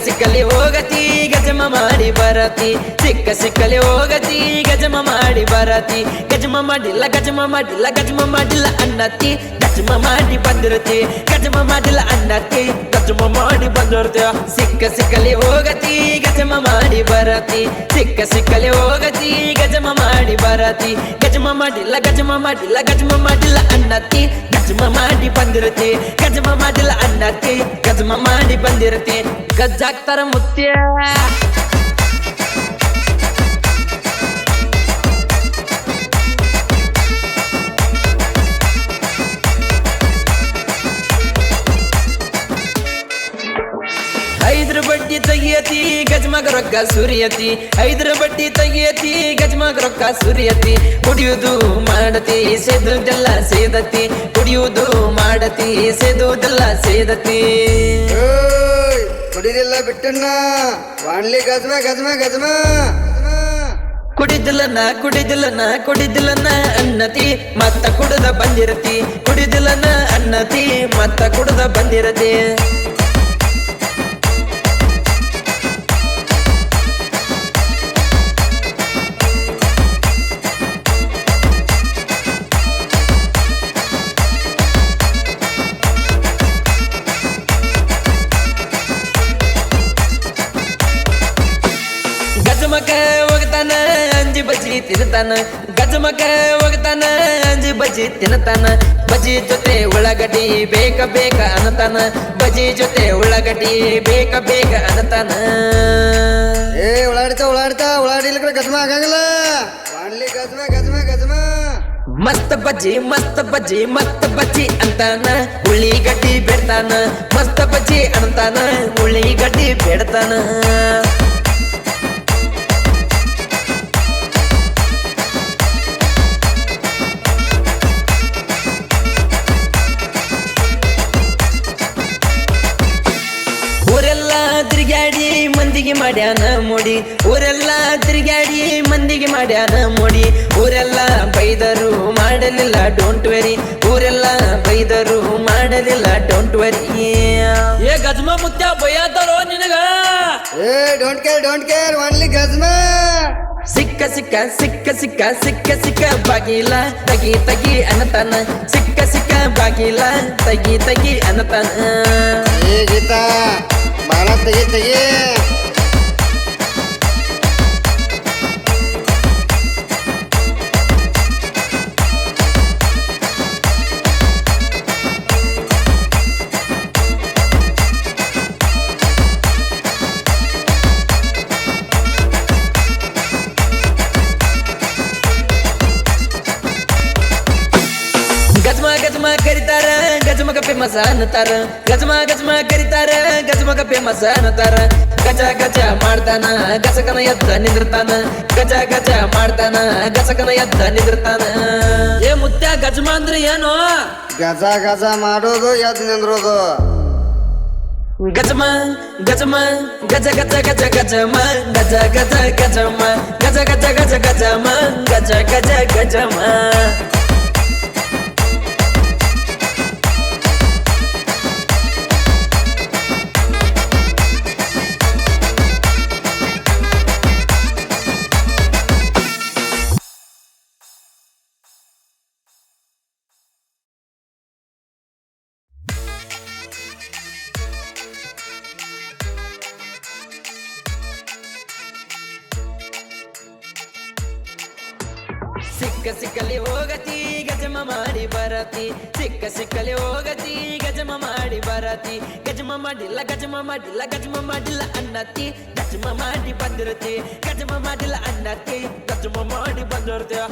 ಸಿಕ್ಕಲಿ ಹೋಗತಿ ಗಜಮ ಮಾಡಿ ಬರತಿ ಸಿಕ್ಕಲಿ ಹೋಗತಿ ಗಜಮ ಮಾಡಿ ಬರತಿ ಗಜಮ ಮಾಡಿಲ್ಲ ಅನ್ನತಿ ಗಜಮ ಮಾಡಿ ಬಂದಿರತಿ ಗಜಮ ಮಾಡಿಲ್ಲ ಅನ್ನತಿ ಗಜಮ ಮಾಡಿ ಬಂದಿರ್ತೀಯ ಸಿಕ್ಕಲಿ ಹೋಗತಿ ಗಜಮ ಮಾಡಿ ಬರತಿ ಸಿಕ್ಕಲಿ ಹೋಗತಿ ಗಜಮ ಮಾಡಿ ಬರತಿ ಗಜಮ ಮಾಡಿಲ್ಲ ಅನ್ನತಿ ಗಜಮ ಮಾಡಿ ಬಂದಿರತಿ ಗಜಮ ಮಾಡಿಲ್ಲ ಅನ್ನತಿ ಗಜಮ ಮಾಡಿ ಬಂದಿರತಿ ಗಜ್ಜಾಕ್ತಾರ ಮುತ್ಯ 5 ಬಡ್ಡಿ ತೆಗಿಯತಿ ಗಜಮಗ ರೊಕ್ಕ ಸುರಿಯತಿ 5 ಬಡ್ಡಿ ತೆಗಿಯತಿ ಗಜಮಗ ರೊಕ್ಕ ಸುರಿಯತಿ ಕುಡಿಯುವುದು ಮಾಡತಿ ಸೇದುದೆಲ್ಲ ಸೇದತಿ ಕುಡಿಯುವುದು ಮಾಡತಿ ಸೇದುದೆಲ್ಲ ಸೇದತಿ ಕುಡಿದಿಲ್ಲ ಬಿಟ್ಟಣ್ಣ ವಾಣ್ಲಿ ಗಜಮ ಕುಡಿದಿಲ್ಲನ ಅನ್ನತಿ ಮತ್ತ ಕುಡದ ಬಂದಿರತಿ ಕುಡಿದಿಲ್ಲನ ಅನ್ನತಿ ಮತ್ತ ಕುಡದ ಬಂದಿರತಿ ಗಜಮಕ ಹೋಗ್ತಾನ ಅಂಜಿ ಬಜ್ಜಿ ತಿನ್ತಾನ ಗಜಮಕ ಹೋಗ್ತಾನ ಅಂಜಿ ಬಜ್ಜಿ ತಿನ್ತಾನ ಬಜ್ಜಿ ಜೊತೆ ಉಳ್ಳಾಗಡ್ಡಿ ಬೇಕ ಅನ್ನತಾನ ಬಜ್ಜಿ ಜೊತೆ ಉಳ್ಳಾಗಡ್ಡಿ ಬೇಕ ಅನ್ನತಾನ ಉಳ್ಳಾಡಿಲ್ಲ ಗಜಮ ಆಗಂಗಿಲ್ಲ ವಾಣ್ಲಿ ಗಜಮ ಮಸ್ತ್ ಬಜ್ಜಿ ಅಂತಾನ ಉಳ್ಳಿಗಡ್ಡಿ ಬೇಡ್ತಾನ ಮಸ್ತ್ ಬಜ್ಜಿ ಅಂತಾನ ಉಳ್ಳಿಗಡ್ಡಿ ಬೇಡ್ತಾನ ಊರೆಲ್ಲ ತಿರುಗಾಡಿ ಮಂದಿಗೆ ಮಾಡ್ಯಾನ ಮೋಡಿ ಊರೆಲ್ಲ ತಿರುಗಾಡಿ ಮಂದಿಗೆ ಮಾಡ್ಯಾನ ಮೋಡಿ ಊರೆಲ್ಲ ಬೈದರು ಮಾಡಲಿಲ್ಲ ಡೋಂಟ್ ವೆರಿ ಊರೆಲ್ಲ ಬೈದರು ಮಾಡಲಿಲ್ಲ ಡೋಂಟ್ ವೆರಿ ಏ ಗಜಮ ಮುತ್ಯ ಬೈಯಾತಾರೋ ನಿನಗ ಡೋಂಟ್ ಕೇರ್ ಒನ್ಲಿ ಗಜಮ ಸಿಕ್ಕ ಬಾಗಿಲ ತಗಿ ಅನ್ನತಾನ ಸಿಕ್ಕ ಬಾಗಿಲ ತಗಿ ಅನ್ನತಾನ ಏ ಗೀತಾ ಬಾಳ ತೆಗಿ ಗಜಮ ಕರಿತಾರ ಗಜಮಗ ಫೇಮಸ್ ಅನ್ನತಾರ ಗಜಮ ಕರಿತಾರ ಗಜಮಗ ಫೇಮಸ್ ಅನ್ನತಾರ ಗಜ ಮಾಡ್ತಾನ ಗಸಕನ ಎದ್ದ ನಿಂದಿರ್ತಾನ ಗಜ ಮಾಡ್ತಾನ ಗಸಕನ ಎದ್ದ ನಿಂದಿರ್ತಾನ ಏ ಮುತ್ಯ ಗಜಮ ಅಂದ್ರೆ ಏನು ಗಜ ಮಾಡೋದು ಎದ್ ನಿಂದ್ರೋದು ಗಜಮ ಗಜಮ ಗಜಮ ಗಜಮ ಸಿಕ್ಕಲಿ ಹೋಗತಿ ಗಜಮ ಮಾಡಿ ಬರತಿ ಸಿಕ್ಕಲಿ ಹೋಗತಿ ಗಜಮ ಮಾಡಿ ಬರತಿ ಗಜಮ ಮಾಡಿಲ್ಲ ಅನ್ನತಿ ಗಜಮ ಮಾಡಿ ಬಂದಿರತಿ ಗಜಮ ಮಾಡಿಲ್ಲ ಅನ್ನತಿ ಗಜಮ ಮಾಡಿ ಬಂದಿರ್ತೀಯ